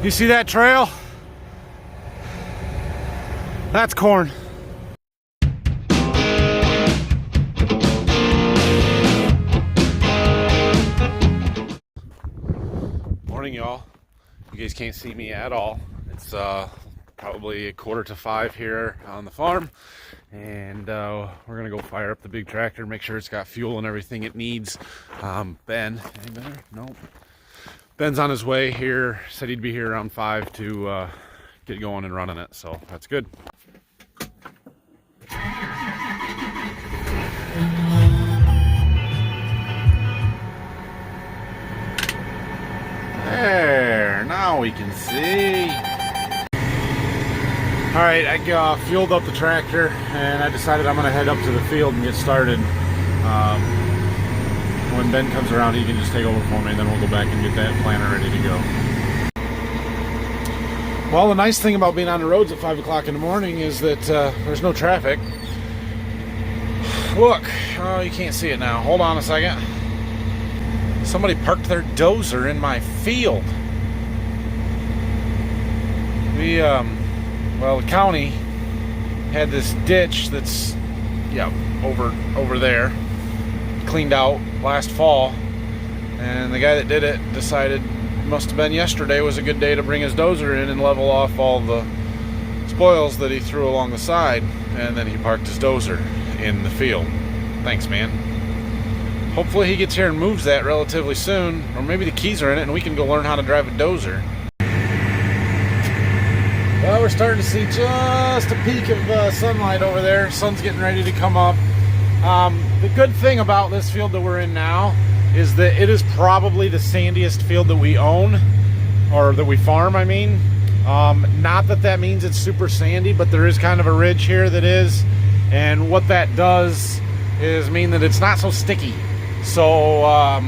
You see that trail? That's corn. Morning, y'all. You guys can't see me at all. It's probably 4:45 here on the farm, and we're gonna go fire up the big tractor, make sure it's got fuel and everything it needs. Ben, any better? Nope. Ben's on his way here, said he'd be here around 5 to get going and running it, so that's good. There, now we can see. All right, I fueled up the tractor and I decided I'm gonna head up to the field and get started. When Ben comes around, he can just take over for me, and then we'll go back and get that planter ready to go. Well, the nice thing about being on the roads at 5 o'clock in the morning is that there's no traffic. Look, oh, you can't see it now. Hold on a second. Somebody parked their dozer in my field. Well, the county had this ditch that's, over there, cleaned out last fall, and the guy that did it decided must have been yesterday was a good day to bring his dozer in and level off all the spoils that he threw along the side, and then he parked his dozer in the field. Thanks, man. Hopefully he gets here and moves that relatively soon, or maybe the keys are in it and we can go learn how to drive a dozer. Well, we're starting to see just a peak of sunlight over there. Sun's getting ready to come up. The good thing about this field that we're in now is that it is probably the sandiest field that we own, or that we farm, I mean. Not that that means it's super sandy, but there is kind of a ridge here that is, and what that does is mean that it's not so sticky. So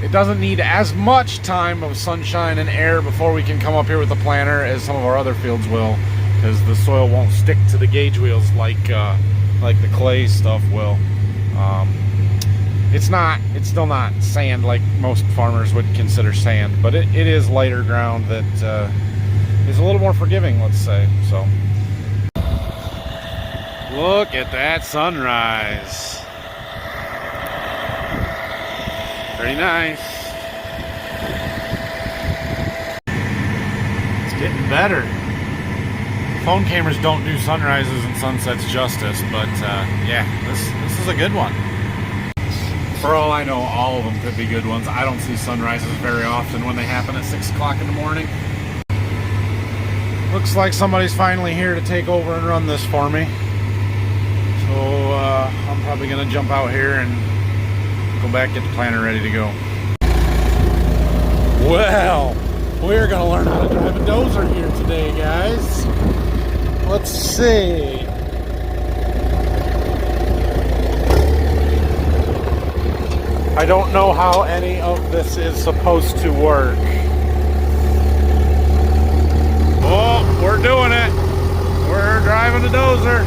it doesn't need as much time of sunshine and air before we can come up here with the planter as some of our other fields will, because the soil won't stick to the gauge wheels like the clay stuff will. It's still not sand like most farmers would consider sand, but it is lighter ground that is a little more forgiving, let's say. So look at that sunrise. Very nice. It's getting better. Phone cameras don't do sunrises and sunsets justice, but yeah, this is a good one. For all I know, all of them could be good ones. I don't see sunrises very often when they happen at 6 o'clock in the morning. Looks like somebody's finally here to take over and run this for me. So I'm probably gonna jump out here and go back, get the planter ready to go. Well, we're gonna learn how to drive a dozer here today, guys. Let's see. I don't know how any of this is supposed to work. Oh, we're doing it. We're driving a dozer.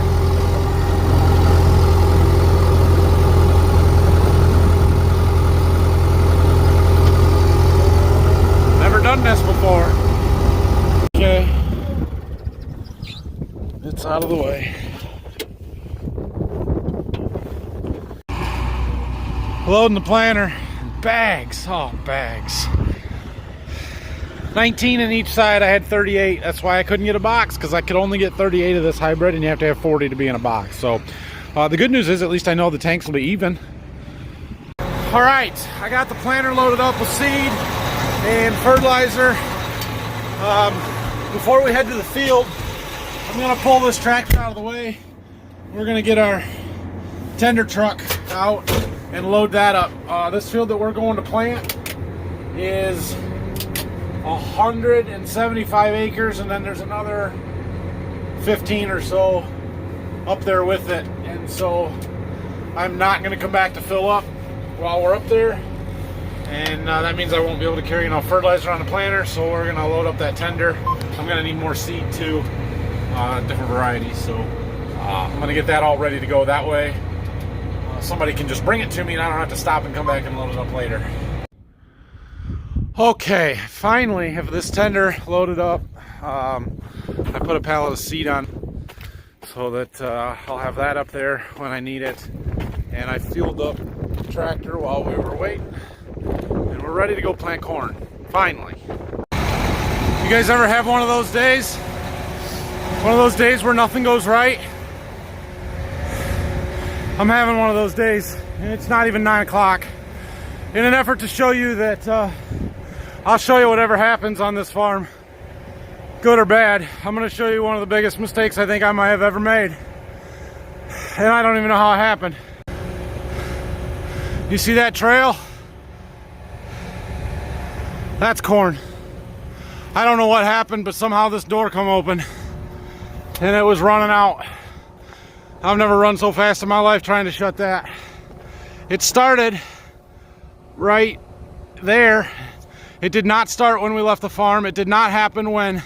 Never done this before. Okay. It's out of the way. Loading the planter. Bags. Oh, bags. 19 in each side. I had 38. That's why I couldn't get a box, because I could only get 38 of this hybrid, and you have to have 40 to be in a box. So the good news is at least I know the tanks will be even. All right, I got the planter loaded up with seed and fertilizer. Before we head to the field, I'm gonna pull this tractor out of the way. We're gonna get our tender truck out and load that up. This field that we're going to plant is 175 acres, and then there's another 15 or so up there with it. And so I'm not gonna come back to fill up while we're up there. And that means I won't be able to carry enough fertilizer on the planter, so we're gonna load up that tender. I'm gonna need more seed too, different varieties, so I'm gonna get that all ready to go. That way somebody can just bring it to me and I don't have to stop and come back and load it up later. Okay, finally have this tender loaded up. I put a pallet of seed on so that I'll have that up there when I need it. And I fueled up the tractor while we were waiting. And we're ready to go plant corn, finally. You guys ever have one of those days? One of those days where nothing goes right? I'm having one of those days, and it's not even 9 o'clock. In an effort to show you that I'll show you whatever happens on this farm, good or bad. I'm going to show you one of the biggest mistakes I think I might have ever made. And I don't even know how it happened. You see that trail? That's corn. I don't know what happened, but somehow this door come open and it was running out. I've never run so fast in my life trying to shut that. It started right there. It did not start when we left the farm. It did not happen when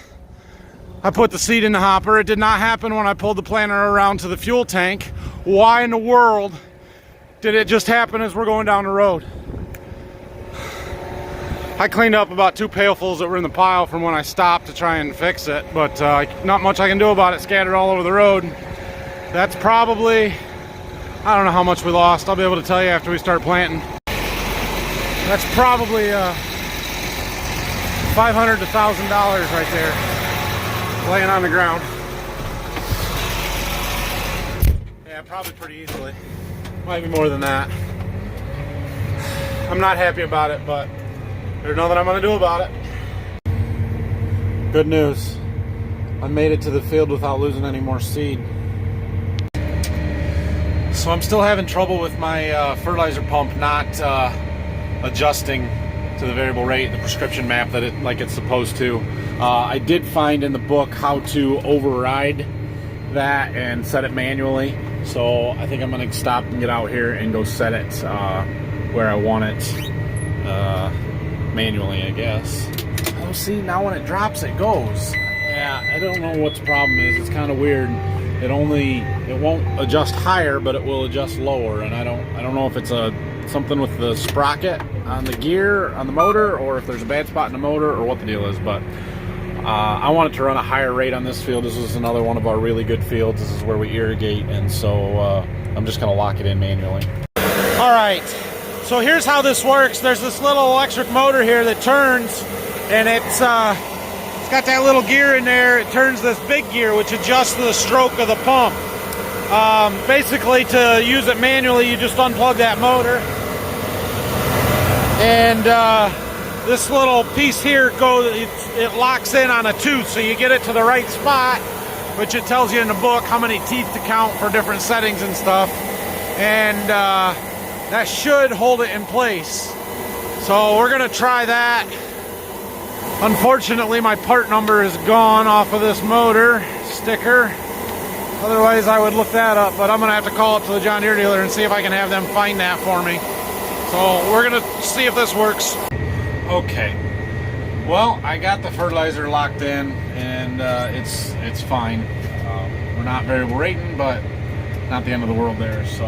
I put the seed in the hopper. It did not happen when I pulled the planter around to the fuel tank. Why in the world did it just happen as we're going down the road? I cleaned up about 2 pailfuls that were in the pile from when I stopped to try and fix it, but not much I can do about it, scattered all over the road. That's probably, I don't know how much we lost. I'll be able to tell you after we start planting. That's probably $500 to $1,000 right there, laying on the ground. Yeah, probably pretty easily. Might be more than that. I'm not happy about it, but there's nothing I'm going to do about it. Good news. I made it to the field without losing any more seed. So I'm still having trouble with my fertilizer pump not adjusting to the variable rate, the prescription map that it's supposed to. I did find in the book how to override that and set it manually. So I think I'm going to stop and get out here and go set it where I want it manually, I guess. Oh, see, now when it drops, it goes. Yeah, I don't know what the problem is. It's kind of weird. It won't adjust higher, but it will adjust lower. And I don't know if it's something with the sprocket on the gear on the motor, or if there's a bad spot in the motor, or what the deal is. But I wanted to run a higher rate on this field. This is another one of our really good fields. This is where we irrigate, and so I'm just going to lock it in manually. All right, so here's how this works. There's this little electric motor here that turns, and it's got that little gear in there. It turns this big gear, which adjusts the stroke of the pump. Basically, to use it manually, you just unplug that motor, and this little piece here it locks in on a tooth, so you get it to the right spot, which it tells you in the book how many teeth to count for different settings and stuff, and that should hold it in place. So we're gonna try that. Unfortunately, my part number is gone off of this motor sticker. Otherwise, I would look that up, but I'm gonna have to call up to the John Deere dealer and see if I can have them find that for me. So we're gonna see if this works. Okay, well, I got the fertilizer locked in, and it's fine. We're not variable rating, but not the end of the world there. So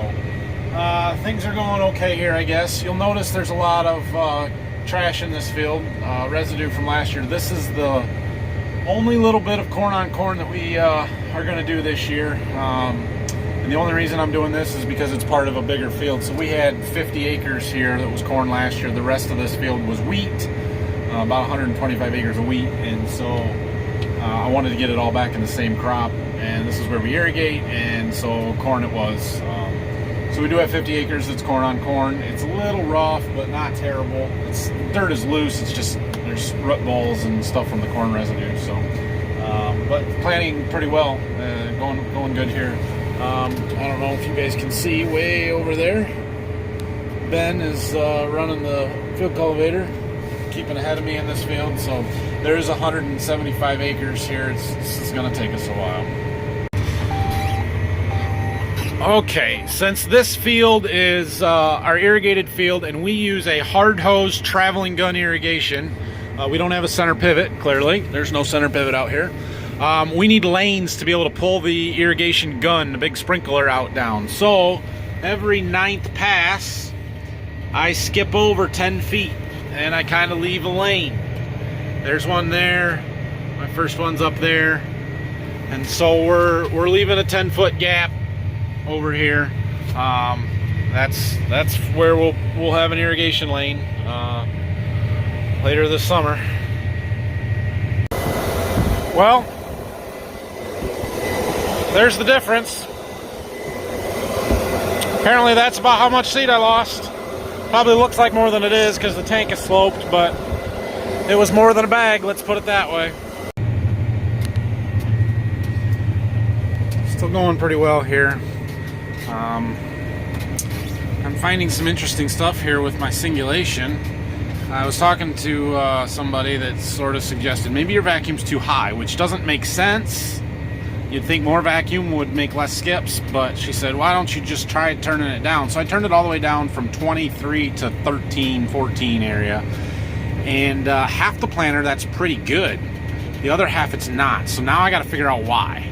things are going okay here, I guess. You'll notice there's a lot of trash in this field, residue from last year. This is the only little bit of corn on corn that we are going to do this year. And the only reason I'm doing this is because it's part of a bigger field. So we had 50 acres here that was corn last year. The rest of this field was wheat, about 125 acres of wheat. And so I wanted to get it all back in the same crop. And this is where we irrigate, and so corn it was. So we do have 50 acres that's corn on corn. It's a little rough, but not terrible. Dirt is loose. It's just there's root balls and stuff from the corn residue. So, but planting pretty well, going good here. I don't know if you guys can see way over there. Ben is running the field cultivator, keeping ahead of me in this field. So there's 175 acres here. This is going to take us a while. Okay, since this field is our irrigated field and we use a hard hose traveling gun irrigation, we don't have a center pivot, clearly. There's no center pivot out here. We need lanes to be able to pull the irrigation gun, the big sprinkler, out down. So every 9th pass, I skip over 10 feet and I kind of leave a lane. There's one there, my first one's up there, and so we're leaving a 10-foot gap over here. That's where we'll have an irrigation lane later this summer. Well, there's the difference. Apparently that's about how much seed I lost. Probably looks like more than it is because the tank is sloped, but it was more than a bag, let's put it that way. Still going pretty well here. I'm finding some interesting stuff here with my singulation. I was talking to somebody that sort of suggested maybe your vacuum's too high, which doesn't make sense. You'd think more vacuum would make less skips, but she said, why don't you just try turning it down? So I turned it all the way down from 23 to 13, 14 area. And half the planter, that's pretty good. The other half, it's not. So now I got to figure out why.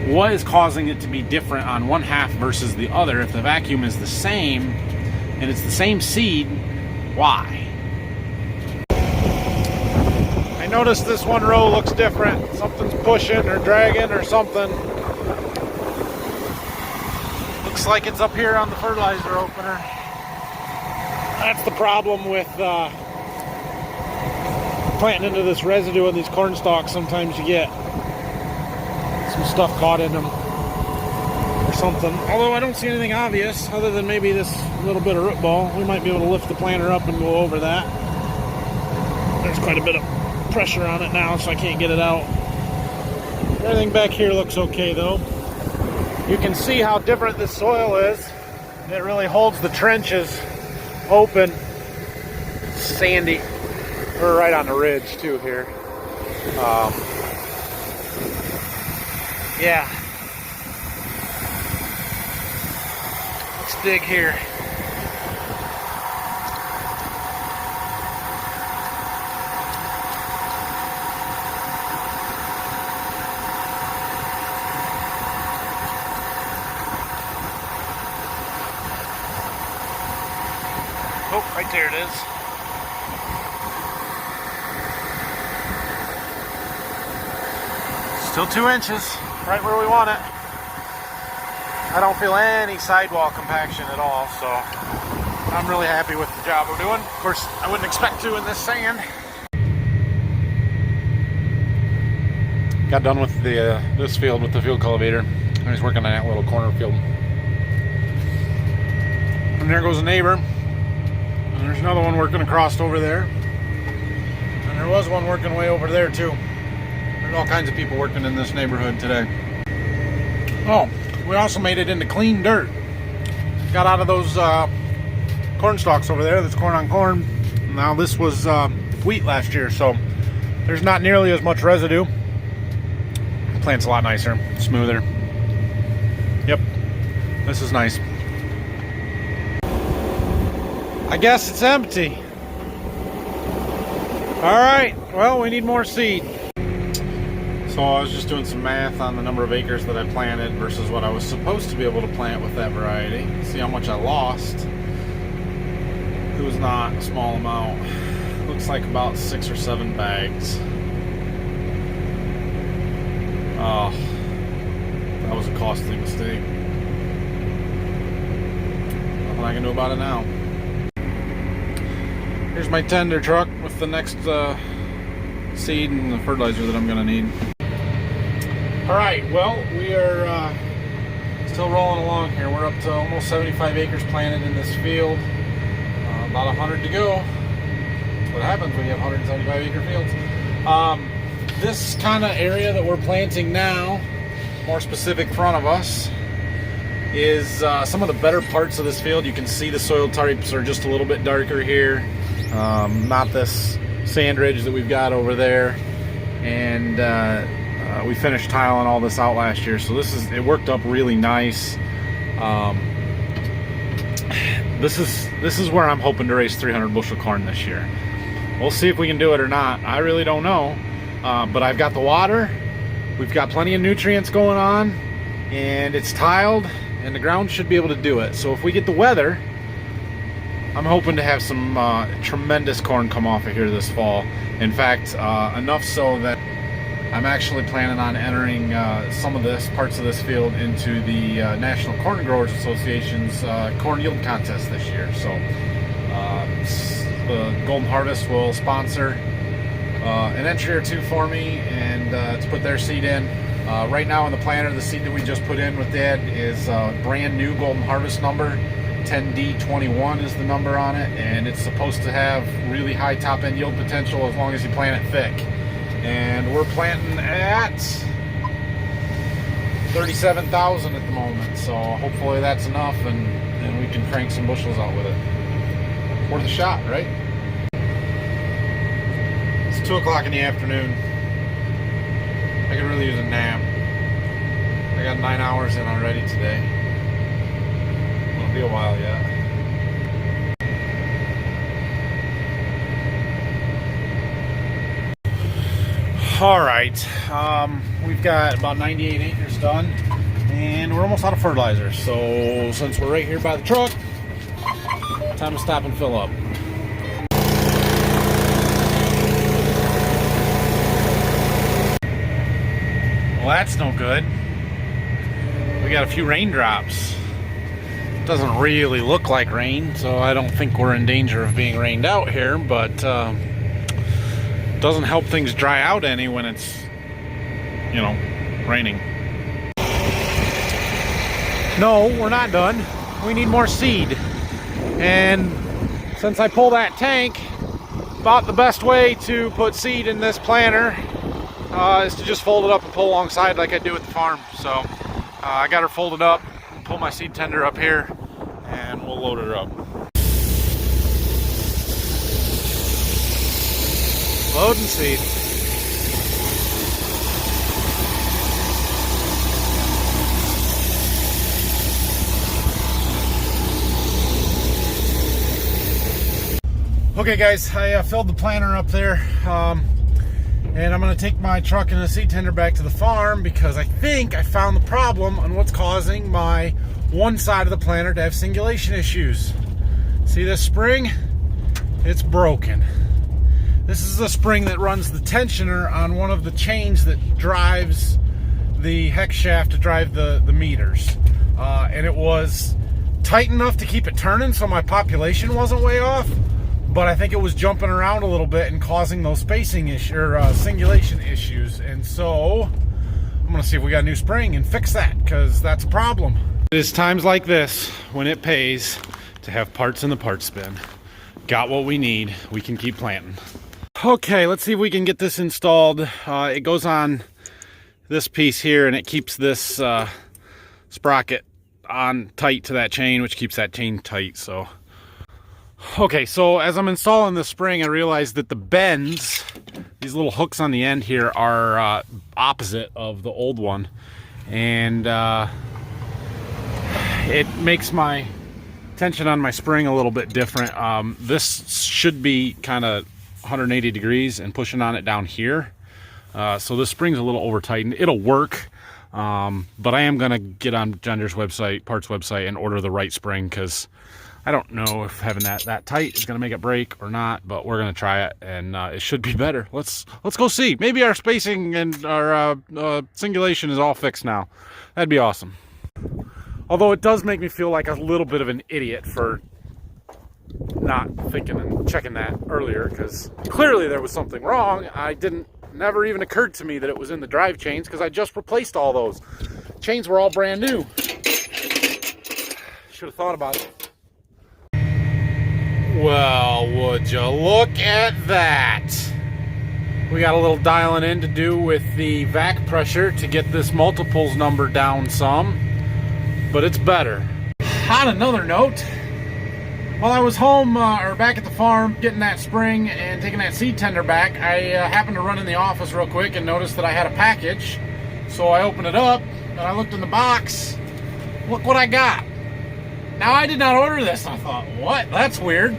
What is causing it to be different on one half versus the other? If the vacuum is the same, and it's the same seed, why? I noticed this one row looks different. Something's pushing or dragging or something. Looks like it's up here on the fertilizer opener. That's the problem with planting into this residue in these corn stalks. Sometimes you get some stuff caught in them or something. Although I don't see anything obvious other than maybe this little bit of root ball. We might be able to lift the planter up and go over that. There's quite a bit of pressure on it now, so I can't get it out. Everything back here looks okay though. You can see how different this soil is. It really holds the trenches open. It's sandy. We're right on the ridge too here. Yeah. Let's dig here. Oh, right there it is. Still 2 inches, right where we want it. I don't feel any sidewall compaction at all, so I'm really happy with the job we're doing. Of course, I wouldn't expect to in this sand. Got done with the this field with the field cultivator. I was working on that little corner field. And there goes a neighbor. And there's another one working across over there. And there was one working way over there too. There's all kinds of people working in this neighborhood today. Oh, we also made it into clean dirt. Got out of those corn stalks over there. That's corn on corn. Now this was wheat last year, so there's not nearly as much residue. The plant's a lot nicer, smoother. Yep, this is nice. I guess it's empty. All right, well, we need more seed. So I was just doing some math on the number of acres that I planted versus what I was supposed to be able to plant with that variety. See how much I lost. It was not a small amount. Looks like about 6 or 7 bags. Oh, that was a costly mistake. Nothing I can do about it now. Here's my tender truck with the next seed and the fertilizer that I'm gonna need. Alright, well, we are still rolling along here. We're up to almost 75 acres planted in this field. About 100 to go. That's what happens when you have 175 acre fields. This kind of area that we're planting now, more specific front of us, is some of the better parts of this field. You can see the soil types are just a little bit darker here. Not this sand ridge that we've got over there. And we finished tiling all this out last year, so it worked up really nice. This is where I'm hoping to raise 300 bushel corn this year. We'll see if we can do it or not. I really don't know, but I've got the water. We've got plenty of nutrients going on, and it's tiled, and the ground should be able to do it. So if we get the weather, I'm hoping to have some tremendous corn come off of here this fall. In fact, enough so that I'm actually planning on entering some of parts of this field into the National Corn Growers Association's corn yield contest this year. So the Golden Harvest will sponsor an entry or two for me and to put their seed in. Right now in the planter, the seed that we just put in with Dad is brand new Golden Harvest number. 10D21 is the number on it, and it's supposed to have really high top end yield potential as long as you plant it thick. And we're planting at 37,000 at the moment, so hopefully that's enough and we can crank some bushels out with it. Worth a shot, right? It's 2 o'clock in the afternoon. I could really use a nap. I got 9 hours in already today. Won't be a while yet. All right, we've got about 98 acres done, and we're almost out of fertilizer. So since we're right here by the truck, time to stop and fill up. Well, that's no good. We got a few raindrops. Doesn't really look like rain, so I don't think we're in danger of being rained out here, but doesn't help things dry out any when it's, you know, raining. No, we're not done. We need more seed. And since I pull that tank, about the best way to put seed in this planter is to just fold it up and pull alongside like I do at the farm. So I got her folded up, pull my seed tender up here, and we'll load her up. Load and seed. Okay guys, I filled the planter up there, and I'm going to take my truck and the seed tender back to the farm because I think I found the problem on what's causing my one side of the planter to have singulation issues. See this spring? It's broken. This is a spring that runs the tensioner on one of the chains that drives the hex shaft to drive the meters. And it was tight enough to keep it turning so my population wasn't way off, but I think it was jumping around a little bit and causing those spacing issues or singulation issues. And so I'm gonna see if we got a new spring and fix that, because that's a problem. It is times like this when it pays to have parts in the parts bin. Got what we need, we can keep planting. Okay, let's see if we can get this installed. It goes on this piece here and it keeps this sprocket on tight to that chain, which keeps that chain tight. So okay, so as I'm installing this spring, I realized that the bends, these little hooks on the end here, are opposite of the old one, and it makes my tension on my spring a little bit different. This should be kind of 180 degrees and pushing on it down here, so this spring's a little over tightened. It'll work, but I am gonna get on John Deere's website, parts website, and order the right spring, because I don't know if having that tight is gonna make it break or not, but we're gonna try it, and it should be better. Let's go see. Maybe our spacing and our singulation is all fixed now. That'd be awesome. Although it does make me feel like a little bit of an idiot for not thinking and checking that earlier, because clearly there was something wrong. Never even occurred to me that it was in the drive chains, because I just replaced all those. Chains were all brand new. Should have thought about it. Well, would you look at that? We got a little dialing in to do with the vac pressure to get this multiples number down some, but it's better. On another note, while I was home, or back at the farm, getting that spring and taking that seed tender back, I happened to run in the office real quick and noticed that I had a package. So I opened it up, and I looked in the box. Look what I got. Now, I did not order this. I thought, what? That's weird.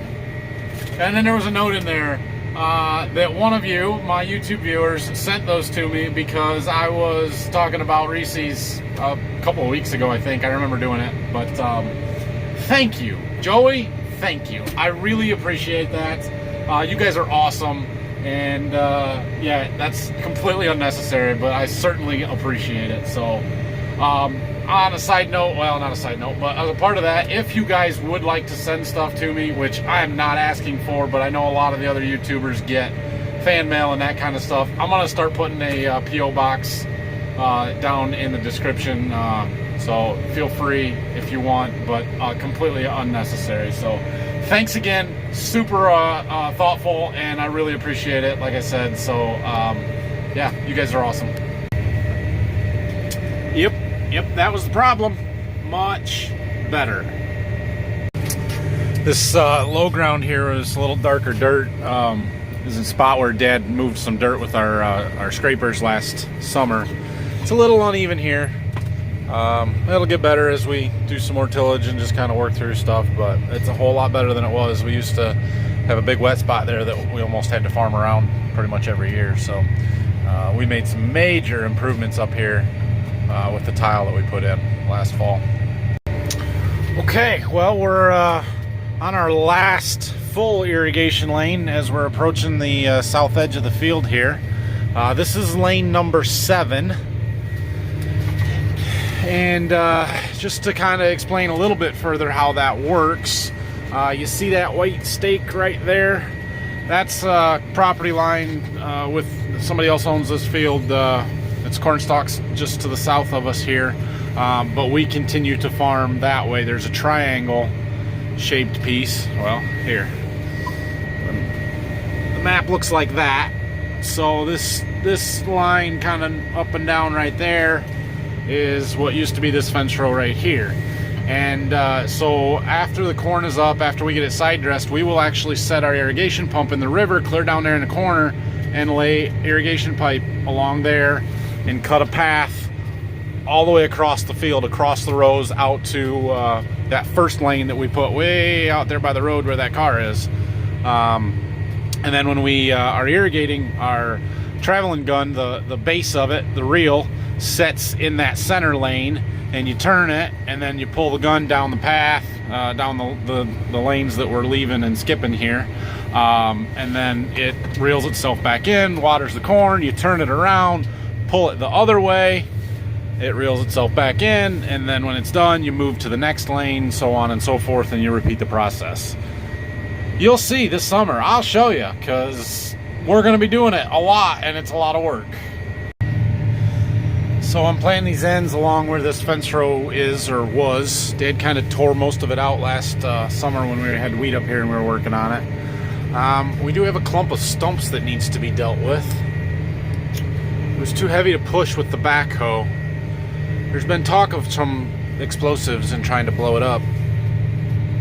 And then there was a note in there that one of you, my YouTube viewers, sent those to me because I was talking about Reese's a couple of weeks ago, I think. I remember doing it. But thank you, Joey. thank you. I really appreciate that. You guys are awesome. And yeah, that's completely unnecessary, but I certainly appreciate it. So on a side note, well, not a side note, but as a part of that, if you guys would like to send stuff to me, which I'm not asking for, but I know a lot of the other YouTubers get fan mail and that kind of stuff, I'm going to start putting a P.O. box down in the description. So feel free if you want, but completely unnecessary. So thanks again, super thoughtful, and I really appreciate it, like I said. So yeah, you guys are awesome. Yep, that was the problem. Much better. This low ground here is a little darker dirt. This is a spot where Dad moved some dirt with our scrapers last summer. It's a little uneven here. It'll get better as we do some more tillage and just kind of work through stuff, but it's a whole lot better than it was. We used to have a big wet spot there that we almost had to farm around pretty much every year. So we made some major improvements up here with the tile that we put in last fall. Okay, well, we're on our last full irrigation lane as we're approaching the south edge of the field here. This is lane number 7. And just to kind of explain a little bit further how that works, you see that white stake right there? That's property line with somebody else owns this field. It's corn stalks just to the south of us here, but we continue to farm that way. There's a triangle shaped piece. Well, here. The map looks like that. So this line kind of up and down right there is what used to be this fence row right here. And so after the corn is up, after we get it side dressed, we will actually set our irrigation pump in the river, clear down there in the corner, and lay irrigation pipe along there and cut a path all the way across the field, across the rows, out to that first lane that we put way out there by the road where that car is. And then when we are irrigating, our traveling gun, the base of it, the reel, sets in that center lane, and you turn it, and then you pull the gun down the path, down the lanes that we're leaving and skipping here, and then it reels itself back in, waters the corn, you turn it around, pull it the other way, it reels itself back in, and then when it's done, you move to the next lane, so on and so forth, and you repeat the process. You'll see this summer, I'll show you, because we're going to be doing it a lot, and it's a lot of work. So I'm planting these ends along where this fence row is, or was. Dad kind of tore most of it out last summer when we had wheat up here and we were working on it. We do have a clump of stumps that needs to be dealt with. It was too heavy to push with the backhoe. There's been talk of some explosives and trying to blow it up.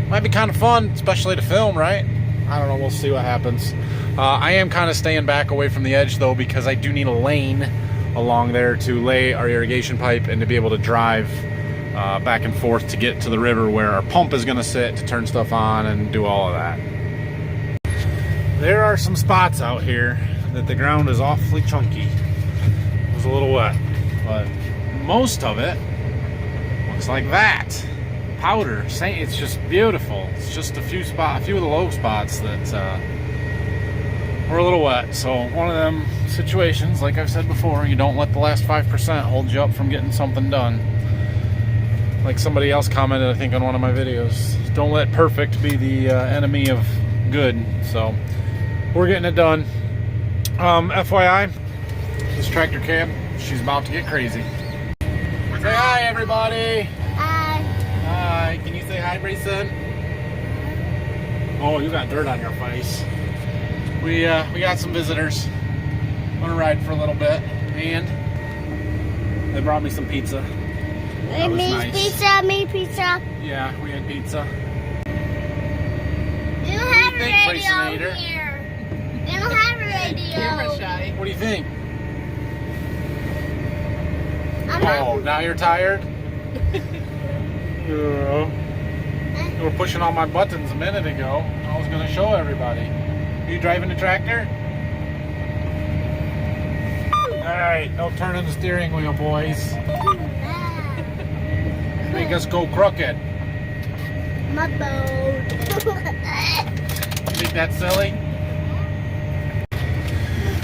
Might be kind of fun, especially to film, right? I don't know, we'll see what happens. I am kind of staying back away from the edge though, because I do need a lane along there to lay our irrigation pipe and to be able to drive back and forth to get to the river where our pump is going to sit to turn stuff on and do all of that. There are some spots out here that the ground is awfully chunky. It was a little wet, but most of it looks like that. Powder, it's just beautiful. It's just a few of the low spots that we're a little wet. So one of them situations, like I've said before, you don't let the last 5% hold you up from getting something done. Like somebody else commented, I think, on one of my videos, don't let perfect be the enemy of good. So we're getting it done. FYI, this tractor cab, she's about to get crazy. Say hi, everybody. Hi. Hi. Can you say hi, Brayson? Oh, you got dirt on your face. We got some visitors. I'm gonna ride for a little bit, and they brought me some pizza. That was nice. Pizza. Yeah, we had pizza. They don't have a radio here. They don't have a radio. Camera shy. What do you think? I'm Now you're tired? Yeah. You were pushing all my buttons a minute ago. I was gonna show everybody. Are you driving the tractor? Alright, no turning the steering wheel, boys. Make us go crooked. My boat. You think that's silly?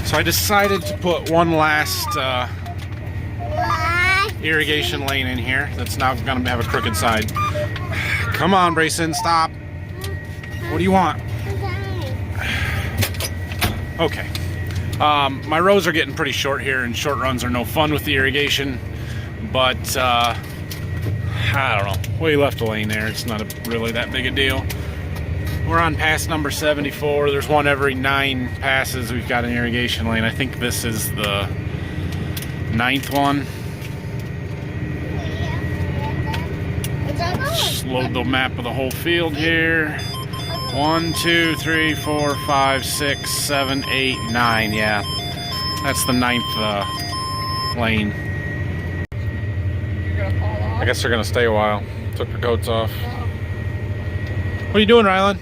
So I decided to put one last irrigation lane in here that's now going to have a crooked side. Come on, Brayson, stop. What do you want? Okay. My rows are getting pretty short here, and short runs are no fun with the irrigation, but I don't know. We left a lane there. It's not really that big a deal. We're on pass number 74. There's one every 9 passes. We've got an irrigation lane. I think this is the 9th one. Just load the map of the whole field here. 1, 2, 3, 4, 5, 6, 7, 8, 9. Yeah, that's the 9th lane. I guess they're gonna stay a while. Took their coats off. What are you doing, Rylan?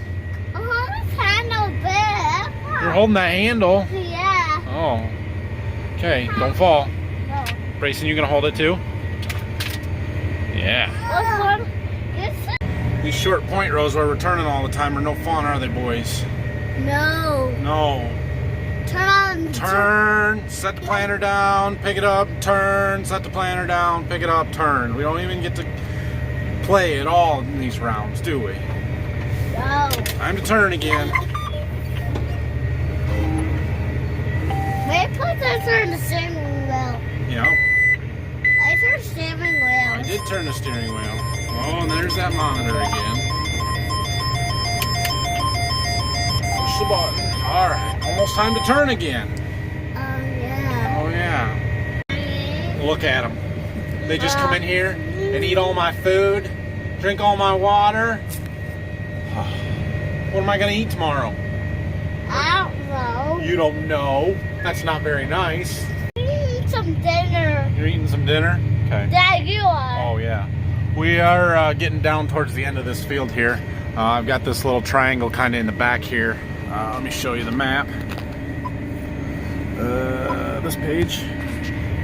I'm holding this handle bit. You're holding that handle? Yeah. Oh. Okay, don't fall. No. Brayson, you gonna hold it too? Yeah. What's one? These short point rows where we're turning all the time are no fun, are they, boys? No. No. Turn on. Turn, set the planter down, pick it up, turn, set the planter down, pick it up, turn. We don't even get to play at all in these rounds, do we? No. Time to turn again. Wait, put that turn the steering wheel. Yeah. I turned steering wheel. I did turn the steering wheel. Oh, and there's that monitor again. Push the button. All right, almost time to turn again. Yeah. Oh, yeah. Look at them. They just come in here and eat all my food, drink all my water. What am I going to eat tomorrow? I don't know. You don't know. That's not very nice. Eat some dinner. You're eating some dinner? Okay. Dad, you are. Oh, yeah. We are getting down towards the end of this field here. I've got this little triangle kind of in the back here. Let me show you the map. This page.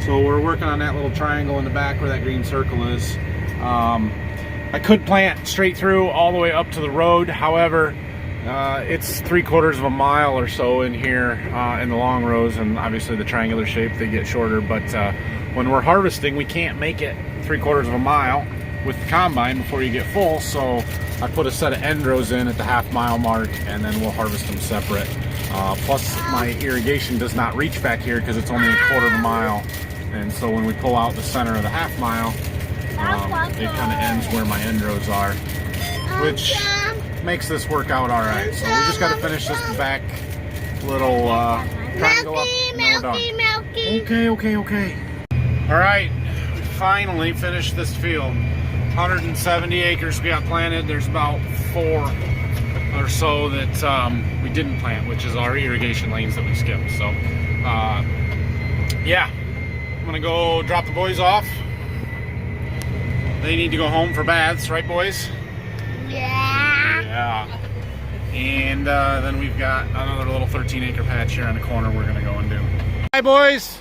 So we're working on that little triangle in the back where that green circle is. I could plant straight through all the way up to the road. However, it's 3/4 of a mile or so in here in the long rows, and obviously the triangular shape, they get shorter. But when we're harvesting, we can't make it 3/4 of a mile with the combine before you get full, so I put a set of end rows in at the half-mile mark, and then we'll harvest them separate. Plus, my irrigation does not reach back here because it's only 1/4 of a mile, and so when we pull out the center of the half-mile, it kind of ends where my end rows are, which makes this work out all right. So we just got to finish this back little triangle up. Okay. All right. Finally finished this field. 170 acres we got planted. There's about 4 or so that we didn't plant, which is our irrigation lanes that we skipped. So yeah, I'm gonna go drop the boys off. They need to go home for baths, right, boys? Yeah. And then we've got another little 13-acre patch here on the corner we're gonna go and do. Bye, boys.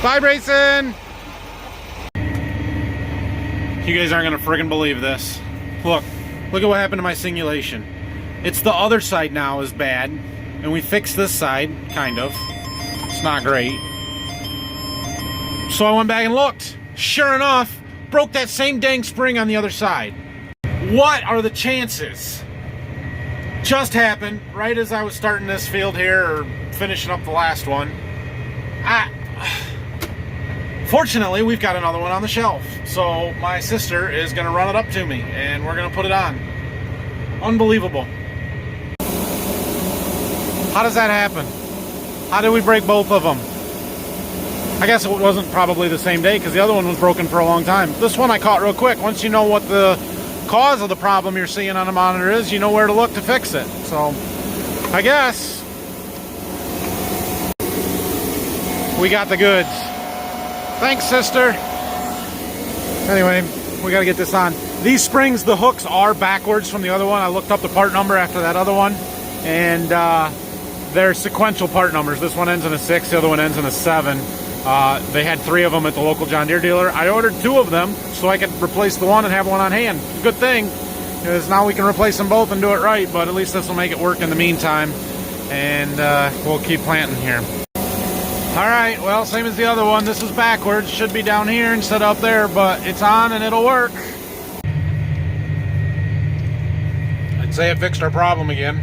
Bye, Brayson! You guys aren't gonna friggin' believe this. Look at what happened to my singulation. It's the other side now is bad, and we fixed this side, kind of. It's not great. So I went back and looked. Sure enough, broke that same dang spring on the other side. What are the chances? Just happened right as I was starting this field here, or finishing up the last one. Fortunately, we've got another one on the shelf. So my sister is gonna run it up to me and we're gonna put it on. Unbelievable. How does that happen? How did we break both of them? I guess it wasn't probably the same day because the other one was broken for a long time. This one I caught real quick. Once you know what the cause of the problem you're seeing on the monitor is, you know where to look to fix it. So I guess we got the goods. Thanks, sister. Anyway, we got to get this on. These springs, the hooks are backwards from the other one. I looked up the part number after that other one, and they're sequential part numbers. This one ends in a 6, the other one ends in a 7. They had 3 of them at the local John Deere dealer. I ordered 2 of them so I could replace the one and have one on hand. Good thing, because now we can replace them both and do it right, but at least this will make it work in the meantime. And we'll keep planting here. Alright, well, same as the other one. This is backwards. Should be down here instead of up there, but it's on and it'll work. I'd say it fixed our problem again.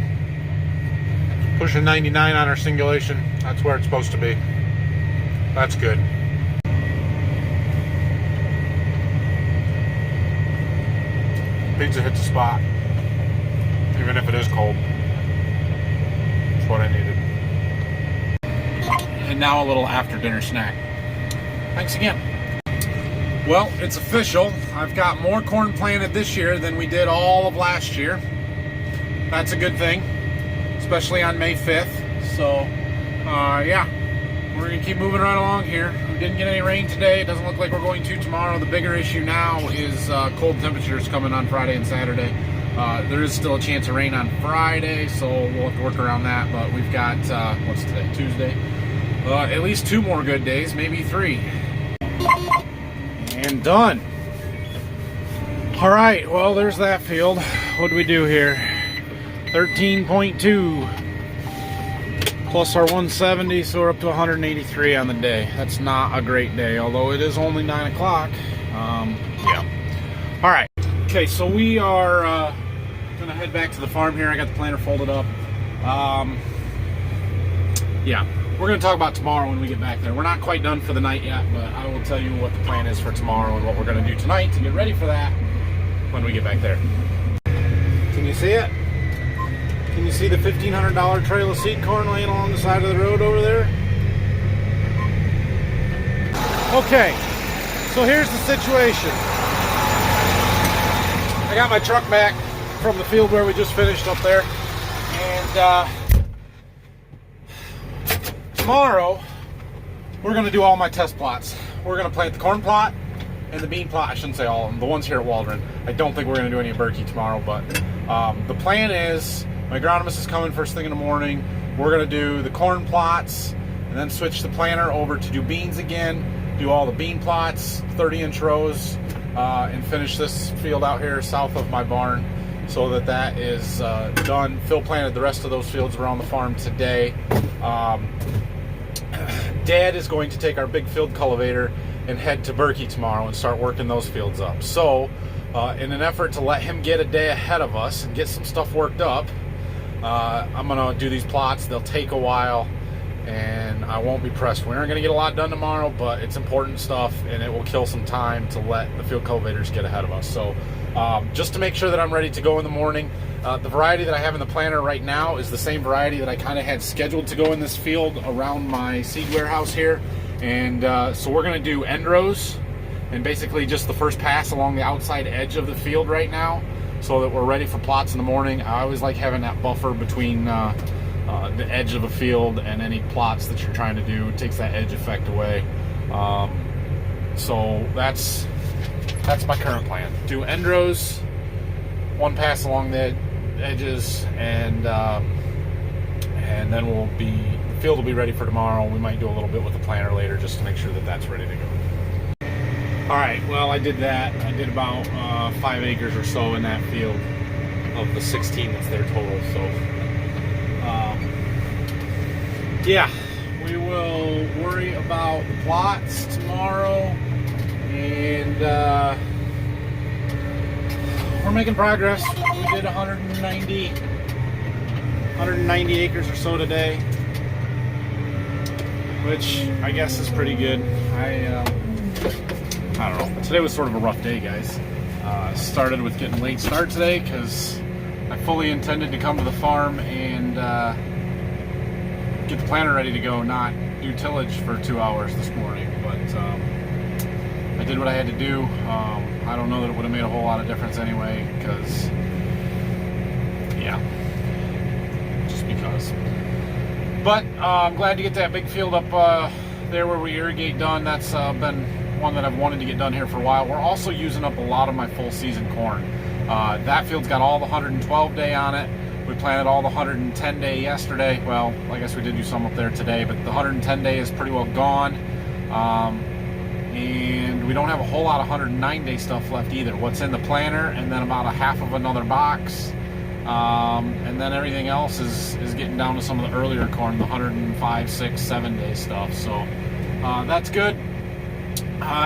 Pushing 99 on our singulation. That's where it's supposed to be. That's good. Pizza hit the spot. Even if it is cold. That's what I needed. And now a little after dinner snack. Thanks again. Well, it's official. I've got more corn planted this year than we did all of last year. That's a good thing, especially on May 5th. So, yeah, we're going to keep moving right along here. We didn't get any rain today. It doesn't look like we're going to tomorrow. The bigger issue now is cold temperatures coming on Friday and Saturday. There is still a chance of rain on Friday, so we'll have to work around that. But we've got, what's today, Tuesday? At least 2 more good days, maybe 3. And done. All right, well, there's that field. What do we do here? 13.2 plus our 170, so we're up to 183 on the day. That's not a great day, although it is only 9 o'clock. Yeah. All right. Okay, so we are gonna head back to the farm here. I got the planter folded up. Yeah. We're going to talk about tomorrow when we get back there. We're not quite done for the night yet, but I will tell you what the plan is for tomorrow and what we're going to do tonight to get ready for that when we get back there. Can you see it? Can you see the $1,500 trail of seed corn laying along the side of the road over there? Okay, so here's the situation. I got my truck back from the field where we just finished up there, and tomorrow, we're going to do all my test plots. We're going to plant the corn plot and the bean plot. I shouldn't say all of them. The ones here at Waldron. I don't think we're going to do any at Berkey tomorrow, but the plan is my agronomist is coming first thing in the morning. We're going to do the corn plots and then switch the planter over to do beans again, do all the bean plots, 30-inch rows, and finish this field out here south of my barn so that that is done. Phil planted the rest of those fields around the farm today. Dad is going to take our big field cultivator and head to Berkey tomorrow and start working those fields up. So, in an effort to let him get a day ahead of us and get some stuff worked up, I'm going to do these plots. They'll take a while, and I won't be pressed. We aren't going to get a lot done tomorrow, but it's important stuff, and it will kill some time to let the field cultivators get ahead of us. So, just to make sure that I'm ready to go in the morning, the variety that I have in the planter right now is the same variety that I kind of had scheduled to go in this field around my seed warehouse here. And so we're going to do end rows and basically just the first pass along the outside edge of the field right now so that we're ready for plots in the morning. I always like having that buffer between the edge of a field and any plots that you're trying to do. It takes that edge effect away. So that's my current plan. Do end rows, one pass along the edges, and then the field will be ready for tomorrow. We might do a little bit with the planter later just to make sure that that's ready to go. All right, well, I did that. I did about 5 acres or so in that field of the 16 that's there total. So, yeah, we will worry about the plots tomorrow, and we're making progress. We did 190 acres or so today, which I guess is pretty good. I don't know. Today was sort of a rough day, guys. Started with getting a late start today because I fully intended to come to the farm and get the planter ready to go, not do tillage for 2 hours this morning. But I did what I had to do. I don't know that it would have made a whole lot of difference anyway, because, yeah, just because. But I'm glad to get that big field up there where we irrigate done. That's been one that I've wanted to get done here for a while. We're also using up a lot of my full season corn. That field's got all the 112 day on it. We planted all the 110 day yesterday. Well, I guess we did do some up there today, but the 110 day is pretty well gone. And we don't have a whole lot of 109-day stuff left either. What's in the planter, and then about a half of another box. And then everything else is getting down to some of the earlier corn, the 105, 6, 7-day stuff. So that's good.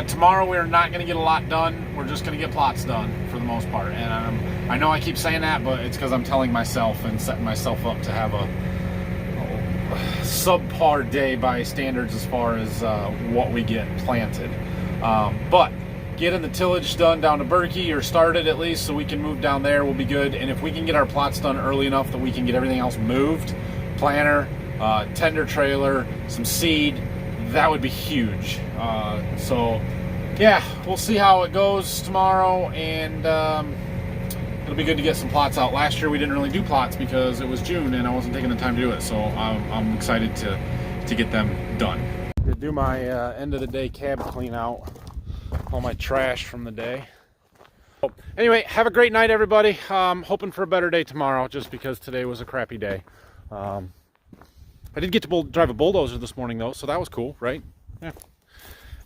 Tomorrow we're not going to get a lot done. We're just going to get plots done for the most part. And I know I keep saying that, but it's because I'm telling myself and setting myself up to have a subpar day by standards as far as what we get planted. But getting the tillage done down to Berkey, or started at least, so we can move down there, will be good. And if we can get our plots done early enough that we can get everything else moved, planter, tender trailer, some seed, that would be huge. So yeah, we'll see how it goes tomorrow, and it'll be good to get some plots out. Last year we didn't really do plots because it was June and I wasn't taking the time to do it, so I'm excited to get them done. To do my end of the day cab clean out, all my trash from the day. Anyway, have a great night, everybody. Hoping for a better day tomorrow, just because today was a crappy day. I did get to drive a bulldozer this morning though, so that was cool, right? Yeah.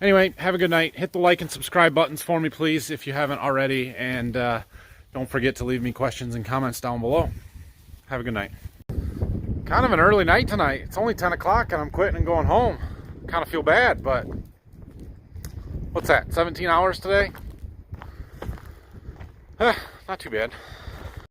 Anyway, have a good night. Hit the like and subscribe buttons for me, please, if you haven't already, and don't forget to leave me questions and comments down below. Have a good night. Kind of an early night tonight. It's only 10 o'clock and I'm quitting and going home. Kind of feel bad, but what's that, 17 hours today? Not too bad.